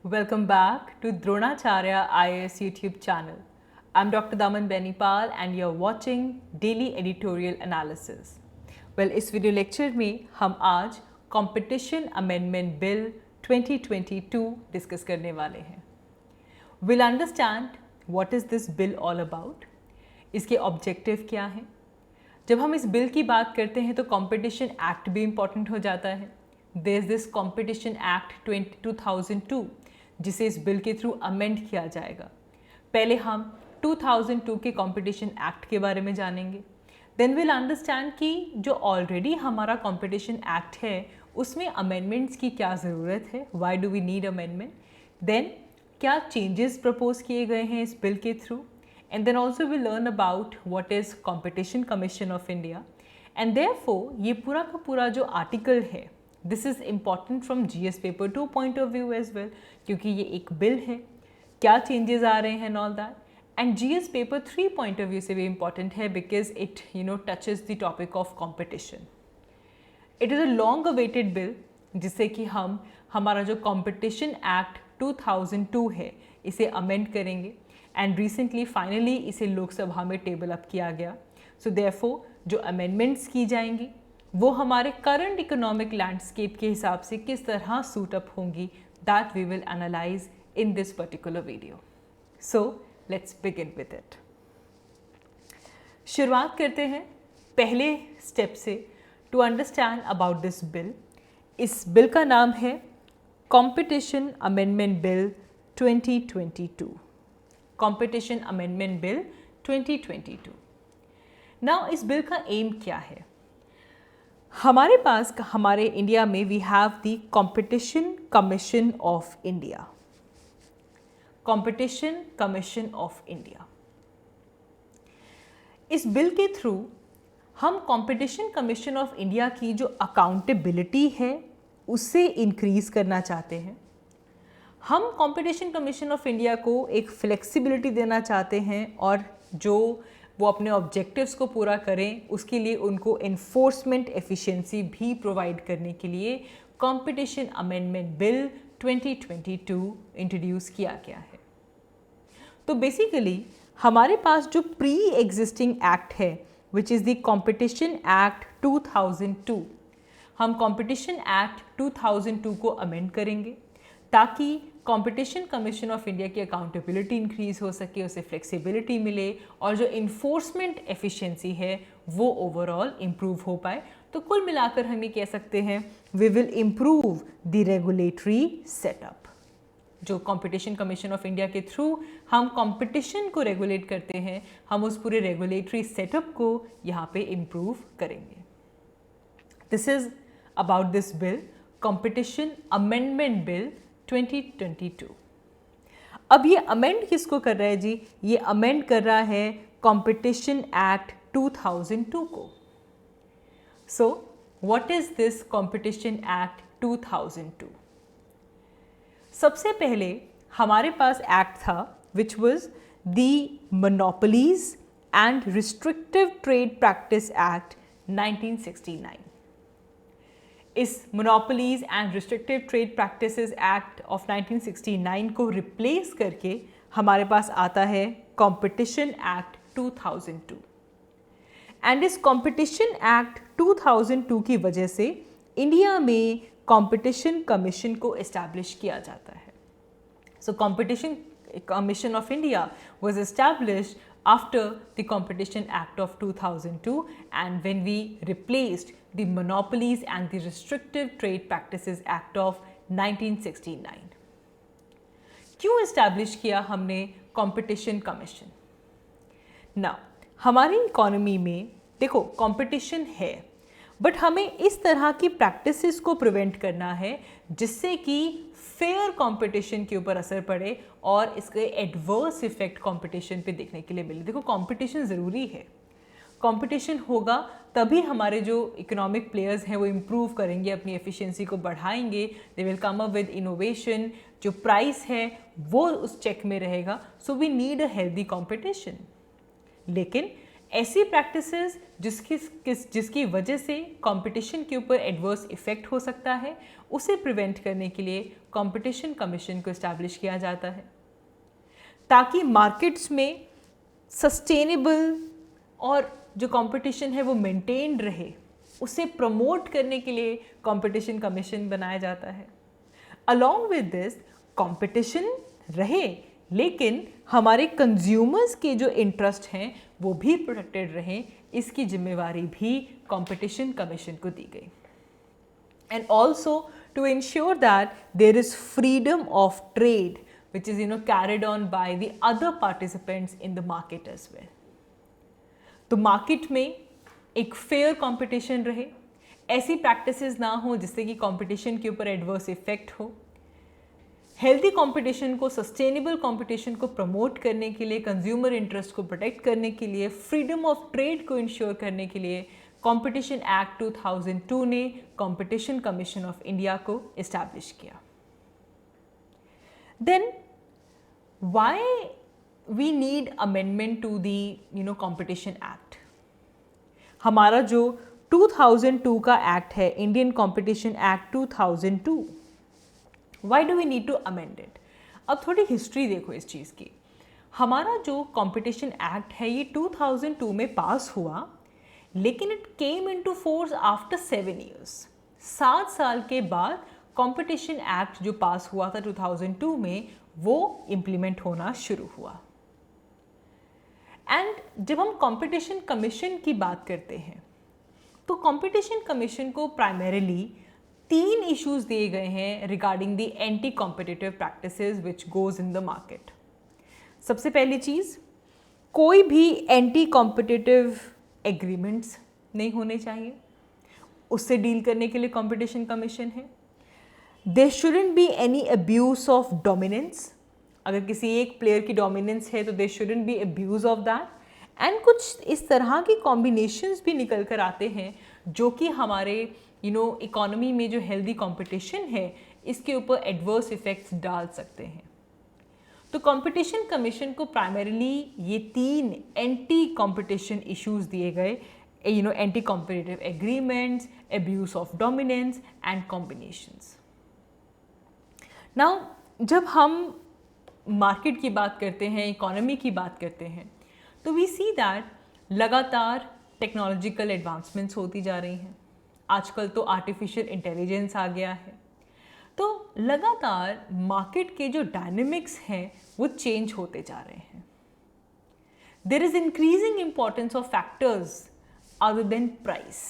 Welcome back to Dronacharya IAS YouTube channel. I'm Dr. Daman Benipal and you're watching Daily Editorial Analysis. Well, इस video lecture में हम आज competition amendment bill 2022 discuss करने वाले हैं. We'll understand what is this bill all about, इसके objective क्या हैं. जब हम इस बिल की बात करते हैं तो कंपटीशन एक्ट भी इम्पॉर्टेंट हो जाता है. There is this Competition Act 2002 जिसे इस बिल के थ्रू अमेंड किया जाएगा. पहले हम 2002 के कंपटीशन एक्ट के बारे में जानेंगे. देन विल अंडरस्टैंड कि जो ऑलरेडी हमारा कंपटीशन एक्ट है उसमें अमेंडमेंट्स की क्या ज़रूरत है, why do we need amendment. Then क्या चेंजेस प्रपोज किए गए हैं इस बिल के through. And then also will learn about what is competition commission of India. And therefore ये पूरा का पूरा जो आर्टिकल है this is important from GS paper 2 point of view as well, क्योंकि ये एक बिल है, क्या चेंजेस आ रहे हैं all that. And GS paper 3 point of view से भी इम्पॉर्टेंट है because it touches the topic of competition. It is a long awaited bill जिससे कि हम हमारा जो कॉम्पिटिशन एक्ट 2002 है इसे अमेंड करेंगे. एंड रिसेंटली फाइनली इसे लोकसभा में टेबल अप किया गया. सो देयरफॉर जो अमेंडमेंट्स की जाएंगी वो हमारे करंट इकोनॉमिक लैंडस्केप के हिसाब से किस तरह सूट अप होंगी, that we will analyse in this particular video. So let's begin with it. शुरुआत करते हैं पहले स्टेप से to understand about this bill. इस बिल का नाम है competition amendment bill 2022. Competition amendment bill 2022. Now इस बिल का एम क्या है. हमारे पास हमारे इंडिया में we have the competition commission of India. Competition commission of India. इस बिल के थ्रू हम कंपटीशन कमीशन ऑफ इंडिया की जो अकाउंटेबिलिटी है उससे इंक्रीज करना चाहते हैं. हम कंपटीशन कमीशन ऑफ इंडिया को एक फ्लेक्सिबिलिटी देना चाहते हैं और जो वो अपने ऑब्जेक्टिव्स को पूरा करें उसके लिए उनको एनफोर्समेंट एफिशिएंसी भी प्रोवाइड करने के लिए कंपटीशन अमेंडमेंट बिल 2022 इंट्रोड्यूस किया गया है. तो बेसिकली हमारे पास जो प्री एग्जिस्टिंग एक्ट है which is the competition act 2002, हम कंपटीशन एक्ट 2002 को अमेंड करेंगे ताकि कंपटीशन कमीशन ऑफ इंडिया की अकाउंटेबिलिटी इंक्रीज हो सके, उसे फ्लेक्सिबिलिटी मिले और जो इन्फोर्समेंट एफिशिएंसी है वो ओवरऑल इम्प्रूव हो पाए. तो कुल मिलाकर हम ये कह सकते हैं we will improve the regulatory setup. जो कंपटीशन कमीशन ऑफ इंडिया के थ्रू हम कंपटीशन को रेगुलेट करते हैं हम उस पूरे रेगुलेटरी सेटअप को यहाँ पे इम्प्रूव करेंगे. This is about this bill competition amendment bill 2022. अब ये अमेंड किसको कर रहा है जी, ये अमेंड कर रहा है कंपटीशन एक्ट 2002 को. So what is this competition act 2002. सबसे पहले हमारे पास एक्ट था which was the monopolies and restrictive trade practice act 1969. इस monopolies and restrictive trade practices act of 1969 को रिप्लेस करके हमारे पास आता है कंपटीशन एक्ट 2002. एंड इस कंपटीशन एक्ट 2002 की वजह से इंडिया में कंपटीशन कमीशन को एस्टैब्लिश किया जाता है. So competition commission of India was established after the Competition Act of 2002 and when we replaced the Monopolies and the Restrictive Trade Practices Act of 1969. क्यों establish किया हमने Competition Commission? Now, हमारी economy में देखो competition है but हमें इस तरह की प्रैक्टिसेस को प्रिवेंट करना है जिससे कि फेयर कंपटीशन के ऊपर असर पड़े और इसके एडवर्स इफेक्ट कंपटीशन पे देखने के लिए मिले. देखो कंपटीशन ज़रूरी है, कंपटीशन होगा तभी हमारे जो इकोनॉमिक प्लेयर्स हैं वो इम्प्रूव करेंगे, अपनी एफिशिएंसी को बढ़ाएंगे, they will come up with innovation, जो प्राइस है वो उस चेक में रहेगा. So we need a healthy competition. लेकिन ऐसी प्रैक्टिसेस जिसकी वजह से कंपटीशन के ऊपर एडवर्स इफेक्ट हो सकता है, उसे प्रिवेंट करने के लिए कंपटीशन कमीशन को इस्टेब्लिश किया जाता है, ताकि मार्केट्स में सस्टेनेबल और जो कंपटीशन है वो मेंटेन्ड रहे, उसे प्रमोट करने के लिए कंपटीशन कमीशन बनाया जाता है। अलॉन्ग विद दिस कंपटीशन रहे, लेकिन हमारे कंज्यूमर्स के जो इंटरेस्ट हैं वो भी प्रोटेक्टेड रहें, इसकी जिम्मेवारी भी कंपटीशन कमीशन को दी गई। And also to ensure that there is freedom of trade which is carried on by the other participants in the market as well. तो मार्केट में एक फेयर कंपटीशन रहे, ऐसी प्रैक्टिसेस ना हो जिससे कि कंपटीशन के ऊपर एडवर्स इफेक्ट हो। हेल्दी कंपटीशन को, सस्टेनेबल कंपटीशन को प्रमोट करने के लिए, कंज्यूमर इंटरेस्ट को प्रोटेक्ट करने के लिए, फ्रीडम ऑफ ट्रेड को इंश्योर करने के लिए कंपटीशन एक्ट 2002 ने कंपटीशन कमीशन ऑफ इंडिया को इस्टेब्लिश किया। Then why we need amendment to the Competition Act? हमारा जो 2002 का एक्ट है, Indian competition act 2002, why do we need to amend it? अब थोड़ी हिस्ट्री देखो इस चीज़ की। हमारा जो कॉम्पिटिशन एक्ट है ये 2002 में पास हुआ, लेकिन it came into force after 7 years। 7 साल के बाद कंपटीशन एक्ट जो पास हुआ था 2002 में, वो इम्प्लीमेंट होना शुरू हुआ। एंड जब हम कंपटीशन कमीशन की बात करते हैं तो कंपटीशन कमीशन को प्राइमरीली 3 इश्यूज दिए गए हैं regarding the anti competitive practices which goes in the market. सबसे पहली चीज़, कोई भी एंटी कॉम्पिटिटिव एग्रीमेंट्स नहीं होने चाहिए, उससे डील करने के लिए कंपटीशन कमीशन है। There shouldn't be any abuse of dominance। अगर किसी एक प्लेयर की डोमिनेंस है तो there shouldn't be abuse of that। And कुछ इस तरह की कॉम्बिनेशंस भी निकल कर आते हैं जो कि हमारे इकोनॉमी में जो हेल्दी कंपटीशन है इसके ऊपर एडवर्स इफेक्ट्स डाल सकते हैं। तो कंपटीशन कमीशन को प्राइमरीली ये 3 एंटी कंपटीशन इश्यूज दिए गए, anti competitive agreements, abuse of dominance and combinations. Now जब हम मार्केट की बात करते हैं, इकोनॉमी की बात करते हैं, तो वी सी दैट लगातार टेक्नोलॉजिकल एडवांसमेंट्स होती जा रही हैं। आजकल तो आर्टिफिशियल इंटेलिजेंस आ गया है, तो लगातार मार्केट के जो डायनेमिक्स हैं वो चेंज होते जा रहे हैं। There is increasing importance of factors other than price.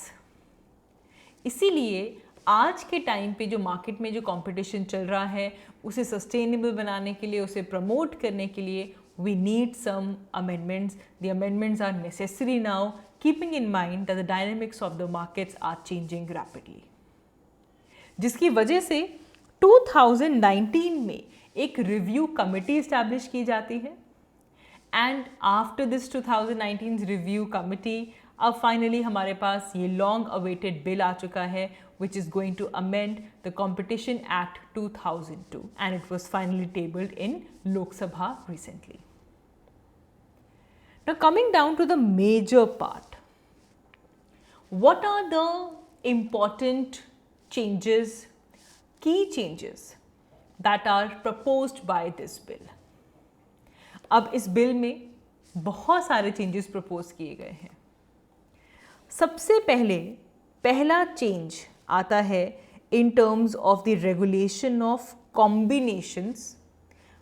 इसीलिए आज के टाइम पे जो मार्केट में जो कंपटीशन चल रहा है उसे सस्टेनेबल बनाने के लिए, उसे प्रमोट करने के लिए we need some amendments. The amendments are necessary now, keeping in mind that the dynamics of the markets are changing rapidly. जिसकी वजह से 2019 में एक रिव्यू कमिटी इस्टेब्लिश की जाती है, and after this 2019 review committee अब फाइनली हमारे पास ये लॉन्ग अवेटेड बिल आ चुका है which is going to amend the Competition Act 2002, and it was finally tabled in Lok Sabha recently. Now coming down to the major part, what are the important changes, key changes that are proposed by this bill? अब इस bill में बहुत सारे changes propose किए गए हैं। सबसे पहला चेंज आता है in terms of the regulation of combinations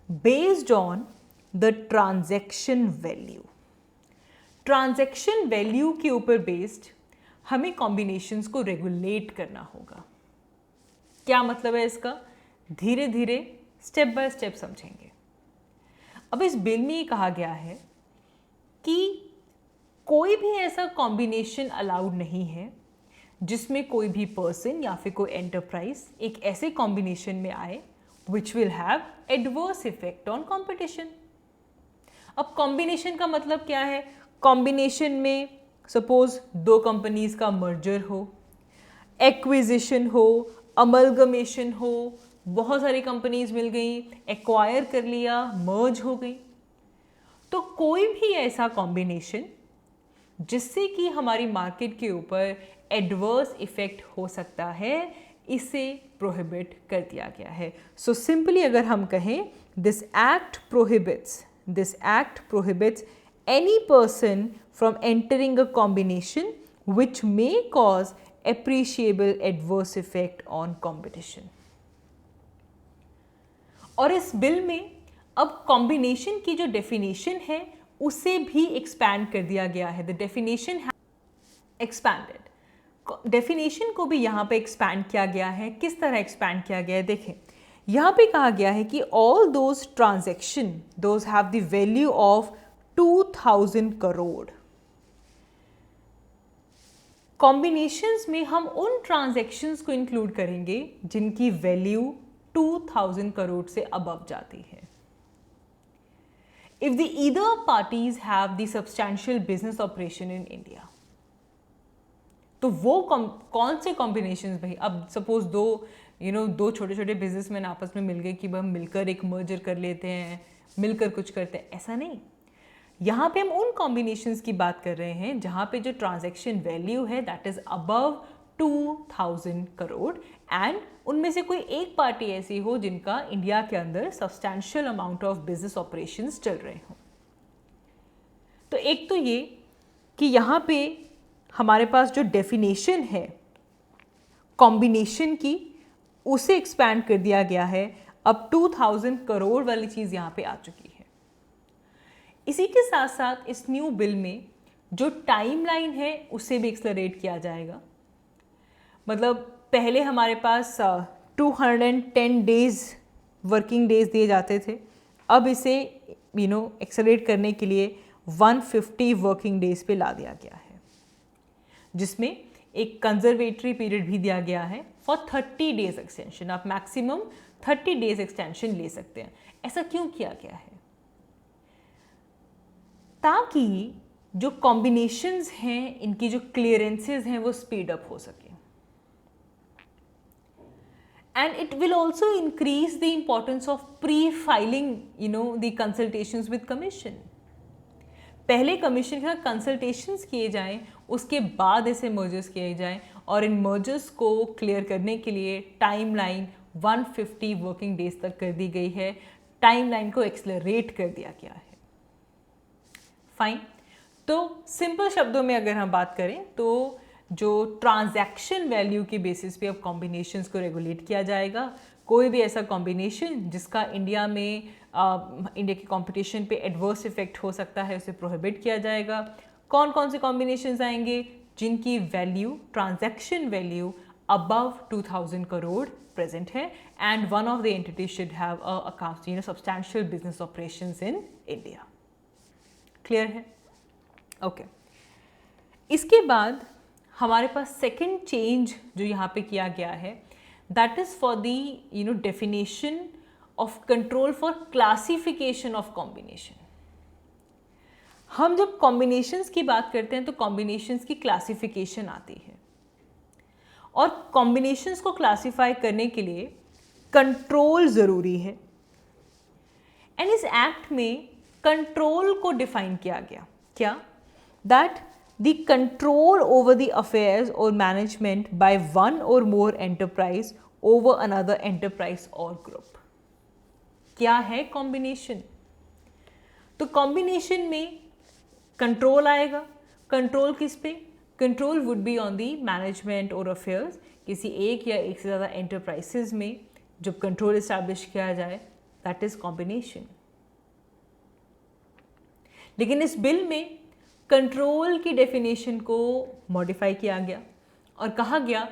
based on the transaction value. Transaction value के ऊपर बेस्ड हमें कॉम्बिनेशंस को रेगुलेट करना होगा। क्या मतलब है इसका? धीरे धीरे स्टेप बाय स्टेप समझेंगे। अब इस बिल में ये कहा गया है कि कोई भी ऐसा कॉम्बिनेशन अलाउड नहीं है जिसमें कोई भी पर्सन या फिर कोई एंटरप्राइज एक ऐसे कॉम्बिनेशन में आए विच will have adverse effect on competition. अब कॉम्बिनेशन का मतलब क्या है? कॉम्बिनेशन में सपोज 2 कंपनीज का मर्जर हो, एक्विजिशन हो, अमलगमेशन हो, बहुत सारी कंपनीज मिल गई, एक्वायर कर लिया, मर्ज हो गई। तो कोई भी ऐसा कॉम्बिनेशन जिससे कि हमारी मार्केट के ऊपर एडवर्स इफेक्ट हो सकता है, इसे प्रोहिबिट कर दिया गया है। सो सिंपली अगर हम कहें, this act prohibits any person from entering a combination which may cause appreciable adverse effect on competition। और इस बिल में अब कॉम्बिनेशन की जो डेफिनेशन है उसे भी एक्सपैंड कर दिया गया है। द डेफिनेशन एक्सपैंडेड, डेफिनेशन को भी यहाँ पे एक्सपैंड किया गया है। किस तरह एक्सपैंड किया गया है देखें, यहाँ पे कहा गया है कि all those transaction those have the value of 2000 crore. Combinations में हम उन ट्रांजैक्शंस को इंक्लूड करेंगे जिनकी वैल्यू 2000 करोड़ से अबव जाती है। If the either parties have the substantial business operation in India, तो वो कौन से कॉम्बिनेशंस भाई, अब सपोज दो छोटे छोटे बिजनेसमैन आपस में मिल गए कि हम मिलकर एक मर्जर कर लेते हैं, मिलकर कुछ करते हैं, ऐसा नहीं। यहाँ पे हम उन कॉम्बिनेशंस की बात कर रहे हैं जहाँ पे जो ट्रांजैक्शन वैल्यू है that is above 2000 crore and उनमें से कोई एक पार्टी ऐसी हो जिनका इंडिया के अंदर substantial amount of business operations चल रहे हों। तो एक तो ये कि यहाँ पे हमारे पास जो डेफिनेशन है कॉम्बिनेशन की, उसे एक्सपैंड कर दिया गया है। अब 2000 करोड़ वाली चीज़ यहाँ पे आ चुकी है। इसी के साथ साथ इस न्यू बिल में जो टाइमलाइन है उसे भी एक्सेलरेट किया जाएगा। मतलब पहले हमारे पास 210 डेज वर्किंग डेज दिए जाते थे, अब इसे एक्सेलरेट करने के लिए 150 वर्किंग डेज पे ला दिया गया है, जिसमें एक कंजर्वेटरी पीरियड भी दिया गया है फॉर 30 डेज एक्सटेंशन। आप मैक्सिमम 30 डेज एक्सटेंशन ले सकते हैं। ऐसा क्यों किया गया है? ताकि जो कॉम्बिनेशंस हैं इनकी जो क्लियरेंसेस हैं वो स्पीड अप हो सके and it will also increase the importance of pre filing the consultations with commission. पहले कमीशन के साथ कंसल्टेशंस किए जाएं, उसके बाद ऐसे मर्जर्स किए जाएं और इन मर्जर्स को क्लियर करने के लिए टाइमलाइन 150 वर्किंग डेज तक कर दी गई है। टाइमलाइन को एक्सेलरेट कर दिया गया है। फाइन। तो सिंपल शब्दों में अगर हम बात करें तो जो ट्रांजैक्शन वैल्यू के बेसिस पे अब कॉम्बिनेशंस को रेगुलेट किया जाएगा। कोई भी ऐसा कॉम्बिनेशन जिसका इंडिया की कंपटीशन पे एडवर्स इफेक्ट हो सकता है उसे प्रोहिबिट किया जाएगा। कौन कौन से कॉम्बिनेशंस आएंगे? जिनकी value, transaction value above 2000 crore present है and one of the entity should have a substantial business operations in India. Clear है? ओके। इसके बाद हमारे पास सेकंड चेंज जो यहाँ पे किया गया है that is for the definition of control for classification of combination. हम जब कॉम्बिनेशंस की बात करते हैं तो कॉम्बिनेशंस की क्लासिफिकेशन आती है और कॉम्बिनेशंस को क्लासिफाई करने के लिए कंट्रोल ज़रूरी है एंड इस एक्ट में कंट्रोल को डिफाइन किया गया। क्या? That the control over the affairs और मैनेजमेंट बाय वन और मोर एंटरप्राइज ओवर अनदर एंटरप्राइज और ग्रुप। क्या है कॉम्बिनेशन? तो कॉम्बिनेशन में कंट्रोल आएगा। कंट्रोल किस पे? Control would be on the management और अफेयर्स। किसी एक या एक से ज़्यादा एंटरप्राइजेज में जब कंट्रोल इस्टेब्लिश किया जाए दैट इज कॉम्बिनेशन। लेकिन इस बिल में कंट्रोल की डेफिनेशन को मॉडिफाई किया गया और कहा गया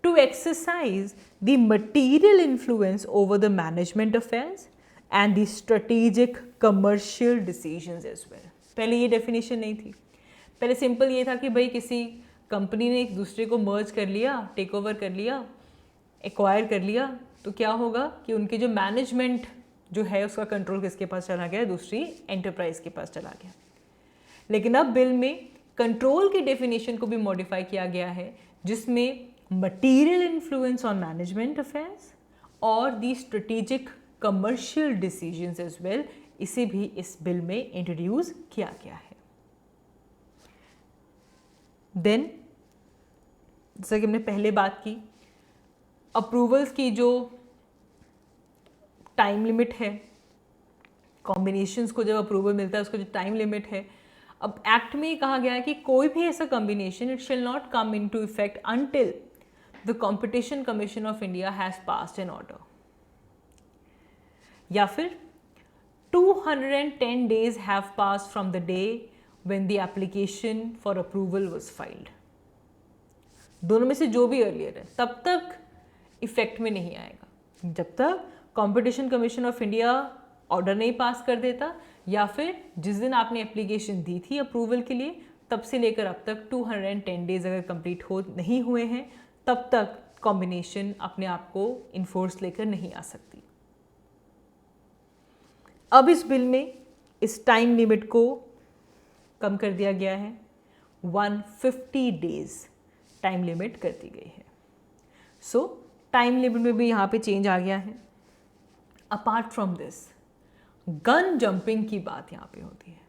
to exercise the material influence over the management affairs and the strategic commercial decisions as well. पहले ये डेफिनेशन नहीं थी। पहले सिंपल ये था कि भाई किसी कंपनी ने एक दूसरे को मर्ज कर लिया, टेक ओवर कर लिया, एक्वायर कर लिया, तो क्या होगा कि उनकी जो मैनेजमेंट जो है उसका कंट्रोल किसके पास चला गया? दूसरी एंटरप्राइज के पास चला गया। लेकिन अब बिल में कंट्रोल की डेफिनेशन को भी मॉडिफाई किया गया है जिसमें material influence on management affairs और the strategic commercial decisions as well, इसे भी इस बिल में इंट्रोड्यूस किया गया है। देन जैसा कि हमने पहले बात की, अप्रूवल्स की जो टाइम लिमिट है, कॉम्बिनेशंस को जब अप्रूवल मिलता है उसका जो टाइम लिमिट है, अब एक्ट में कहा गया है कि कोई भी ऐसा combination it shall not come into effect until the competition commission of India has passed an order, या फिर 210 days have passed from the day when the application for approval was filed. दोनों में से जो भी earlier है तब तक इफेक्ट में नहीं आएगा, जब तक competition commission of India order नहीं पास कर देता, या फिर जिस दिन आपने एप्लीकेशन दी थी अप्रूवल के लिए तब से लेकर अब तक 210 डेज अगर कंप्लीट हो नहीं हुए हैं तब तक कॉम्बिनेशन अपने आप को इन्फोर्स लेकर नहीं आ सकती। अब इस बिल में इस टाइम लिमिट को कम कर दिया गया है, 150 डेज टाइम लिमिट कर दी गई है। सो टाइम लिमिट में भी यहाँ पे चेंज आ गया है। Apart from this gun jumping की बात यहाँ पे होती है।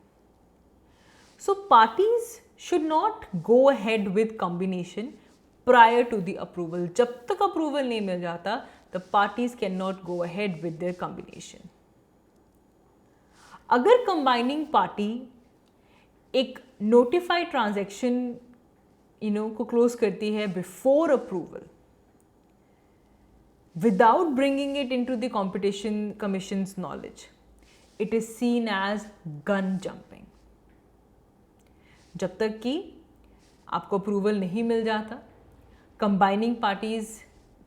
So parties should not go ahead with combination prior to the approval. जब तक अप्रूवल नहीं मिल जाता the parties can not go ahead with their combination. अगर कंबाइनिंग पार्टी एक नोटिफाइड ट्रांजैक्शन को क्लोज करती है before approval without bringing it into the competition commission's knowledge, it is seen as gun jumping. जब तक कि आपको अप्रूवल नहीं मिल जाता, combining parties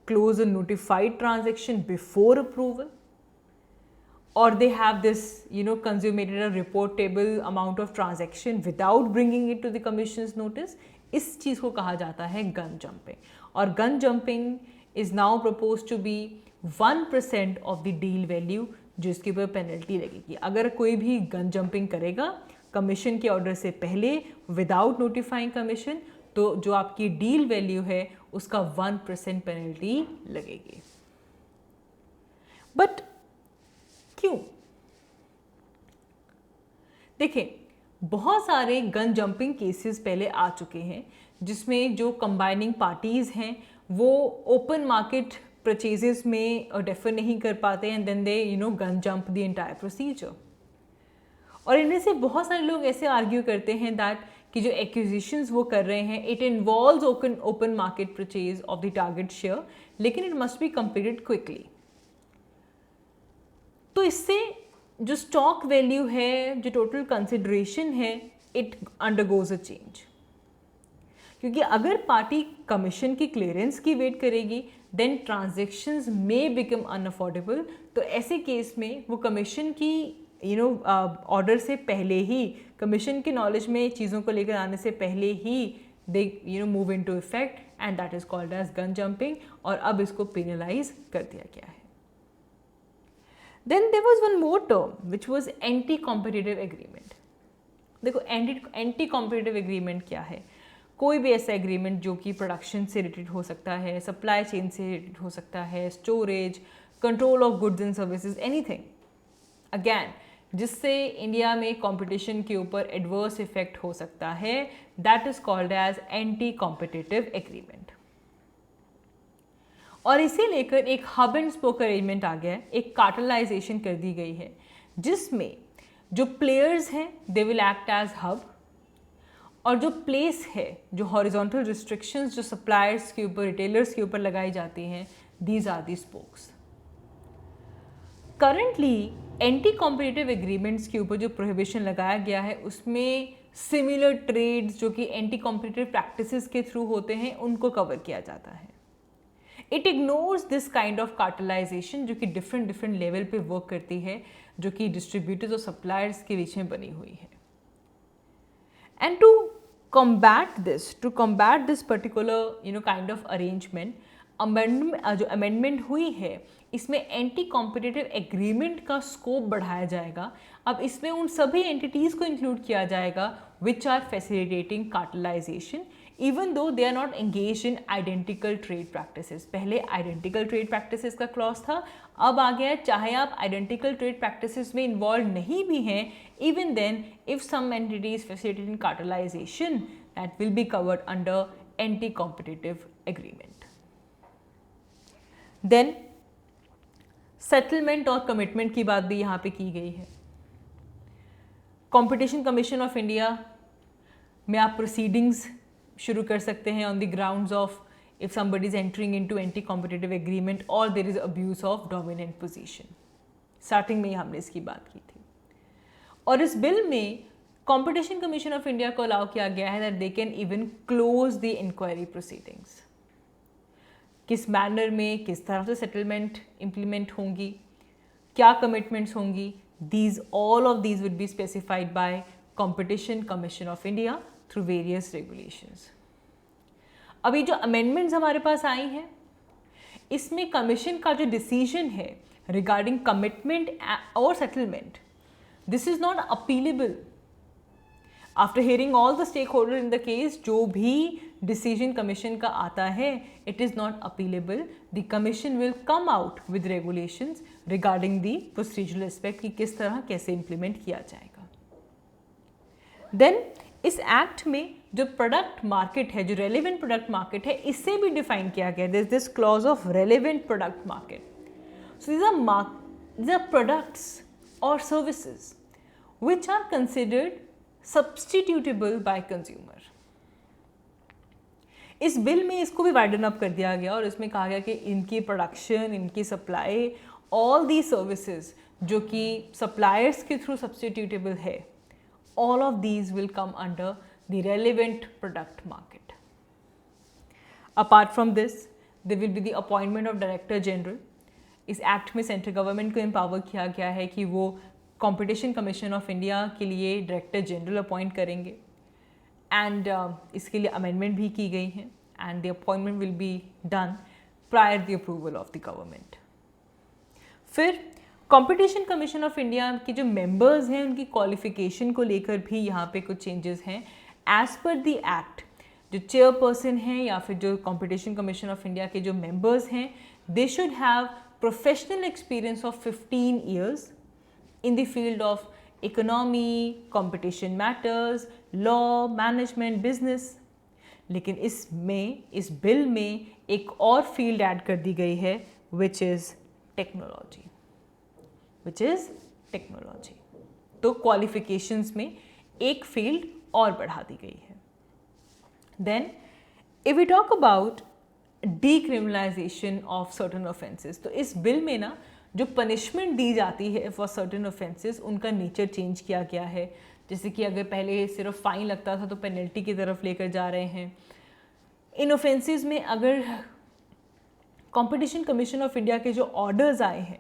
close a notified transaction before approval, or they have this consummated a reportable amount of transaction without bringing it to the commission's notice, इस चीज़ को कहा जाता है गन जंपिंग। और gun jumping is now propose to be 1% of the deal value, जो इसके ऊपर penalty लगेगी। अगर कोई भी गन जंपिंग करेगा कमीशन के ऑर्डर से पहले विदाउट नोटिफाइंग कमीशन, तो जो आपकी डील वैल्यू है उसका 1% पेनल्टी लगेगी। बट क्यों? देखिए, बहुत सारे गन जंपिंग केसेस पहले आ चुके हैं जिसमें जो कंबाइनिंग पार्टीज हैं वो ओपन मार्केट परचेजेस में डेफर नहीं कर पाते and then they gun jump the entire procedure. और इनमें से बहुत सारे लोग ऐसे आर्ग्यू करते हैं दैट कि जो एक्विजिशंस वो कर रहे हैं it involves open market purchase of the target share, लेकिन it must be completed quickly. तो इससे जो स्टॉक वैल्यू है, जो टोटल कंसिडरेशन है, इट अंडरगोज अ चेंज। क्योंकि अगर पार्टी कमीशन की क्लियरेंस की वेट करेगी then transactions may become unaffordable. तो ऐसे केस में वो कमीशन की ऑर्डर से पहले ही, कमीशन के नॉलेज में चीज़ों को लेकर आने से पहले ही they move into effect and that is called as gun jumping, और अब इसको पेनलाइज कर दिया गया है। Then there was one more term which was anti-competitive agreement. देखो anti-competitive agreement क्या है? कोई भी ऐसा एग्रीमेंट जो कि प्रोडक्शन से रिलेटेड हो सकता है, सप्लाई चेन से रिलेटेड हो सकता है, storage, control of goods and services, anything again जिससे इंडिया में कंपटीशन के ऊपर एडवर्स इफेक्ट हो सकता है, that is called as anti competitive agreement. और इसे लेकर एक हब एंड स्पोक अरेंजमेंट आ गया है, एक कार्टेलाइजेशन कर दी गई है जिसमें जो प्लेयर्स हैं they will act as hub, और जो प्लेस है, जो हॉरिजॉन्टल रिस्ट्रिक्शंस जो सप्लायर्स के ऊपर, रिटेलर्स के ऊपर लगाई जाती हैं, these are the spokes. Currently anti competitive agreements के ऊपर जो प्रोहिबिशन लगाया गया है उसमें सिमिलर ट्रेड्स जो कि एंटी कॉम्पिटिटिव प्रैक्टिसेस के थ्रू होते हैं उनको कवर किया जाता है। It ignores this kind of cartelization जो कि डिफरेंट लेवल पे वर्क करती है, जो कि डिस्ट्रीब्यूटर्स और सप्लायर्स के बीच में बनी हुई है। And to combat this particular kind of arrangement, जो अमेंडमेंट हुई है इसमें एंटी कॉम्पिटिटिव एग्रीमेंट का स्कोप बढ़ाया जाएगा। अब इसमें उन सभी एंटिटीज़ को इंक्लूड किया जाएगा which are facilitating cartelization even though they are not engage in identical trade practices. पहले आइडेंटिकल ट्रेड प्रैक्टिसेस का क्लॉज था, अब आ गया चाहे आप आइडेंटिकल ट्रेड प्रैक्टिसेस में इन्वॉल्व नहीं भी हैं, even then if some entities facilitating cartelization that will be covered under anti-competitive agreement. Then settlement और कमिटमेंट की बात भी यहाँ पे की गई है. कंपटीशन कमीशन ऑफ इंडिया में आप प्रोसीडिंग्स शुरू कर सकते हैं on the grounds of if somebody is entering into anti-competitive agreement or there is abuse of dominant position. Starting में ही हमने इसकी बात की थी. और इस बिल में कंपटीशन कमीशन ऑफ इंडिया को अलाउ किया गया है that they can even close the inquiry proceedings. किस मैनर में, किस तरह से सेटलमेंट इम्प्लीमेंट होंगी, क्या कमिटमेंट्स होंगी, these all of these would be specified by Competition Commission of India through various regulations. अभी जो अमेंडमेंट्स हमारे पास आई हैं इसमें कमीशन का जो डिसीजन है रिगार्डिंग कमिटमेंट और settlement, this is not appealable. After hearing all the stakeholder in the case, जो भी डिसीजन कमीशन का आता है it is not appealable. The commission will come out with regulations regarding the procedural aspect कि किस तरह कैसे implement किया जाएगा. देन इस एक्ट में जो प्रोडक्ट मार्केट है, जो रेलिवेंट प्रोडक्ट मार्केट है, इससे भी डिफाइन किया गया. This this clause of relevant product market. So these are products or services which are considered substitutable by consumer. इस बिल में इसको भी वाइडन अप कर दिया गया और इसमें कहा गया कि इनकी प्रोडक्शन, इनकी सप्लाई, ऑल दी सर्विसेज जो कि सप्लायर्स के थ्रू सब्सटीट्यूटेबल है, all of these will come under the relevant product market. Apart from this, there will be the appointment of Director General. इस एक्ट में सेंट्रल गवर्नमेंट को empower किया गया है कि वो कंपटीशन कमीशन ऑफ इंडिया के लिए डायरेक्टर जनरल अपॉइंट करेंगे एंड इसके लिए अमेंडमेंट भी की गई हैं and the appointment will be done prior the approval of the government. फिर कंपटीशन कमीशन ऑफ इंडिया के जो मेंबर्स हैं उनकी क्वालिफिकेशन को लेकर भी यहाँ पे कुछ चेंजेस हैं. एज पर द एक्ट जो चेयरपर्सन हैं या फिर जो कंपटीशन कमीशन ऑफ इंडिया के जो मेंबर्स हैं, they should have professional experience of 15 years in the field of economy, competition matters, law, management, business. लेकिन इस बिल में एक और फील्ड ऐड कर दी गई है which is technology. तो क्वालिफिकेशंस में एक फील्ड और बढ़ा दी गई है. Then if we talk about decriminalization of certain offences, तो इस बिल में ना जो पनिशमेंट दी जाती है फॉर सर्टन ऑफेंसेस उनका नेचर चेंज किया गया है. जैसे कि अगर पहले सिर्फ फाइन लगता था तो पेनल्टी की तरफ लेकर जा रहे हैं. इन ऑफेंसेस में अगर कंपटीशन कमीशन ऑफ इंडिया के जो ऑर्डर्स आए हैं,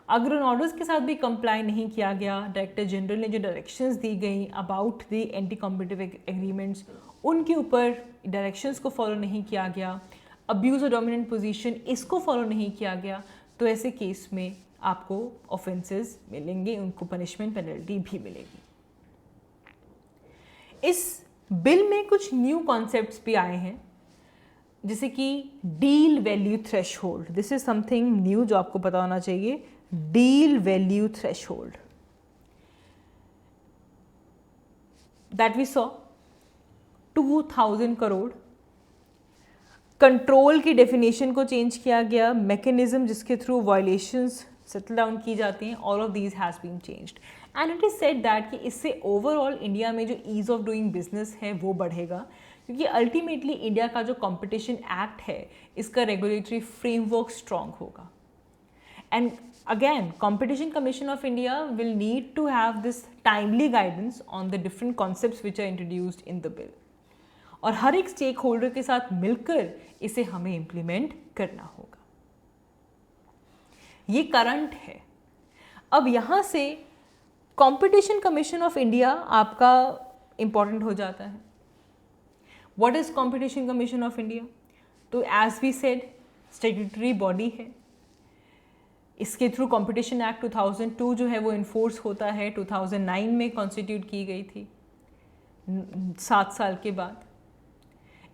अगर उन ऑर्डर्स के साथ भी कंप्लाई नहीं किया गया, डायरेक्टर जनरल ने जो डायरेक्शंस दी गई about the anti competitive agreements, उनके ऊपर डायरेक्शंस को फॉलो नहीं किया गया, अब्यूज़ और डोमिनेंट पोजीशन इसको फॉलो नहीं किया गया, तो ऐसे केस में आपको ऑफेंसेस मिलेंगे, उनको पनिशमेंट पेनल्टी भी मिलेगी. इस बिल में कुछ न्यू कॉन्सेप्ट्स भी आए हैं जैसे कि deal value threshold. This is something new जो आपको पता होना चाहिए. Deal value threshold that we saw 2000 crore. Control की डेफिनेशन को चेंज किया गया. मैकेनिज्म जिसके थ्रू वायलेशंस सेटल डाउन की जाती हैं, all of these has been changed and it is said that कि इससे ओवरऑल इंडिया में जो ईज़ ऑफ डूइंग बिजनेस है वो बढ़ेगा, क्योंकि अल्टीमेटली इंडिया का जो कंपटीशन एक्ट है इसका रेगुलेटरी फ्रेमवर्क स्ट्रॉन्ग होगा. And again competition commission of India will need to have this timely guidance on the different concepts which are introduced in the bill, और हर एक स्टेक होल्डर के साथ मिलकर इसे हमें इम्प्लीमेंट करना होगा. ये करंट है. अब यहाँ से कंपटीशन कमीशन ऑफ इंडिया आपका इंपॉर्टेंट हो जाता है. What is competition commission of India? तो as we said statutory body है. इसके थ्रू कंपटीशन एक्ट 2002 जो है वो इन्फोर्स होता है. 2009 में कॉन्स्टिट्यूट की गई थी, 7 साल के बाद.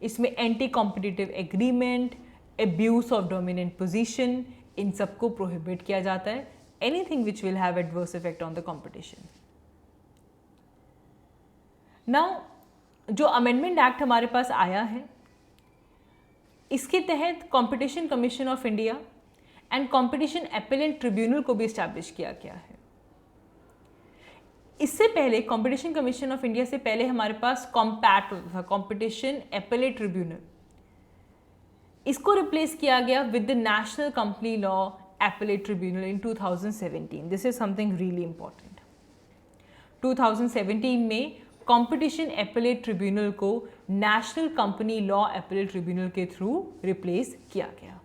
इसमें anti competitive agreement, abuse of dominant position, इन सबको प्रोहिबिट किया जाता है. Anything which will have adverse effect on the competition. Now जो अमेंडमेंट एक्ट हमारे पास आया है, इसके तहत competition commission of India and competition appellate tribunal को भी इस्टेब्लिश किया गया है। इससे पहले कंपटीशन कमीशन ऑफ इंडिया से पहले हमारे पास कॉम्पैट था, कंपटीशन अपीलेट ट्रिब्यूनल। इसको रिप्लेस किया गया with the national company law appellate tribunal in 2017। This is something really important. 2017 में कंपटीशन अपीलेट ट्रिब्यूनल को national company law appellate tribunal के थ्रू रिप्लेस किया गया।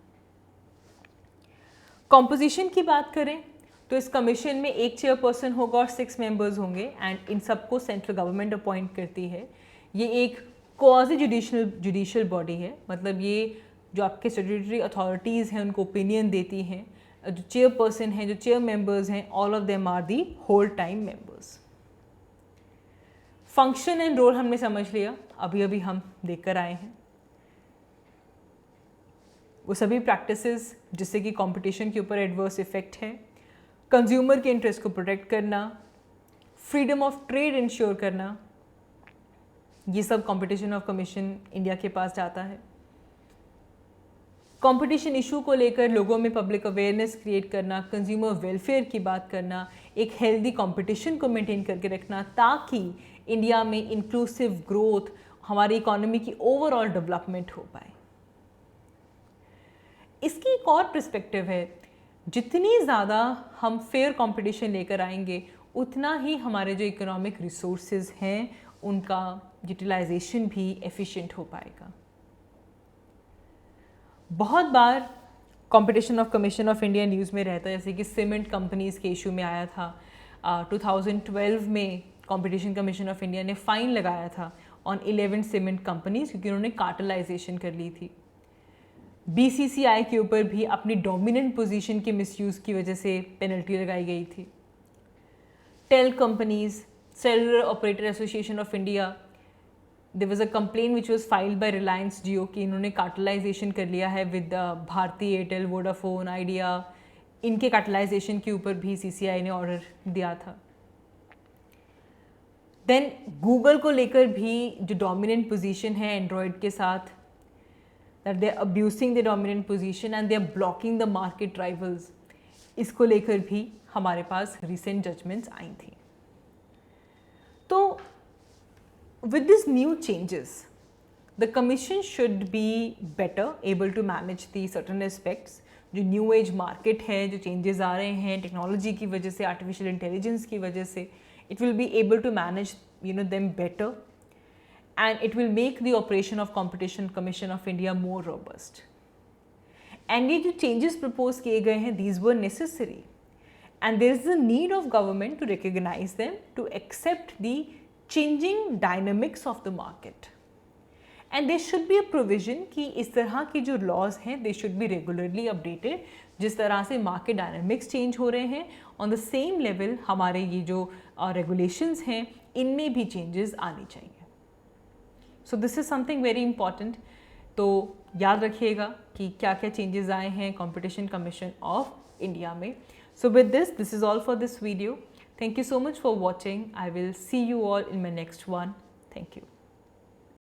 कॉम्पोजिशन की बात करें तो इस कमीशन में एक चेयरपर्सन होगा और 6 मेंबर्स होंगे एंड इन सबको सेंट्रल गवर्नमेंट अपॉइंट करती है। ये एक क्वाजी जुडिशियल बॉडी है, मतलब ये जो आपके स्टैट्यूटरी अथॉरिटीज़ हैं उनको ओपिनियन देती हैं। जो चेयरपर्सन हैं, जो चेयर मेंबर्स हैं, all of them are the whole time members. Function and role हमने समझ लिया, अभी अभी हम देखकर आए हैं। वो सभी प्रैक्टिसेस जिससे कि कंपटीशन के ऊपर एडवर्स इफेक्ट है, कंज्यूमर के इंटरेस्ट को प्रोटेक्ट करना, फ्रीडम ऑफ ट्रेड इंश्योर करना, ये सब कंपटीशन ऑफ कमीशन इंडिया के पास जाता है। कंपटीशन इशू को लेकर लोगों में पब्लिक अवेयरनेस क्रिएट करना, कंज्यूमर वेलफेयर की बात करना, एक हेल्दी कंपटीशन को मेंटेन करके रखना ताकि इंडिया में इंक्लूसिव ग्रोथ, हमारी इकोनॉमी की ओवरऑल डेवलपमेंट हो पाए। इसकी एक और पर्सपेक्टिव है, जितनी ज़्यादा हम फेयर कंपटीशन लेकर आएंगे उतना ही हमारे जो इकोनॉमिक रिसोर्सेज हैं उनका यूटिलाइजेशन भी एफिशिएंट हो पाएगा। बहुत बार competition of commission of India news में रहता है, जैसे कि सीमेंट कंपनीज़ के इशू में आया था। 2012 में कंपटीशन कमीशन ऑफ इंडिया ने फ़ाइन लगाया था ऑन 11 सीमेंट कंपनीज क्योंकि उन्होंने कार्टेलाइजेशन कर ली थी। BCCI के ऊपर भी अपनी डोमिनेंट पोजीशन के मिसयूज़ की वजह से पेनल्टी लगाई गई थी। टेल companies, cellular operator association of India, there was a complain which was filed by Reliance Jio कि इन्होंने कार्टेलाइजेशन कर लिया है विद भारती एयरटेल, वोडाफोन, आइडिया। इनके कार्टेलाइजेशन के ऊपर भी CCI ने ऑर्डर दिया था। देन गूगल को लेकर भी जो डोमिनेंट पोजीशन है एंड्रॉयड के साथ, that they are abusing the dominant position and they are blocking the market rivals, इसको लेकर भी हमारे पास रिसेंट जजमेंट्स आई थी। तो with these new changes, the commission should be better able to manage the certain aspects। जो new age market है, जो changes आ रहे हैं टेक्नोलॉजी की वजह से, आर्टिफिशियल इंटेलिजेंस की वजह से, it will be able to manage them better and it will make the operation of Competition Commission of India more robust। and ये जो changes proposed किए गए हैं, these were necessary and there is a need of government to recognize them, to accept the changing dynamics of the market and there should be a provision कि इस तरह की जो laws हैं they should be regularly updated। जिस तरह से market dynamics change हो रहे हैं on the same level हमारे ये जो regulations हैं इनमें भी changes आनी चाहिए। So this is something very important। तो याद रखिएगा कि क्या क्या changes आए हैं Competition Commission of India में। So with this is all for this video। Thank you so much for watching। I will see you all in my next one। Thank you।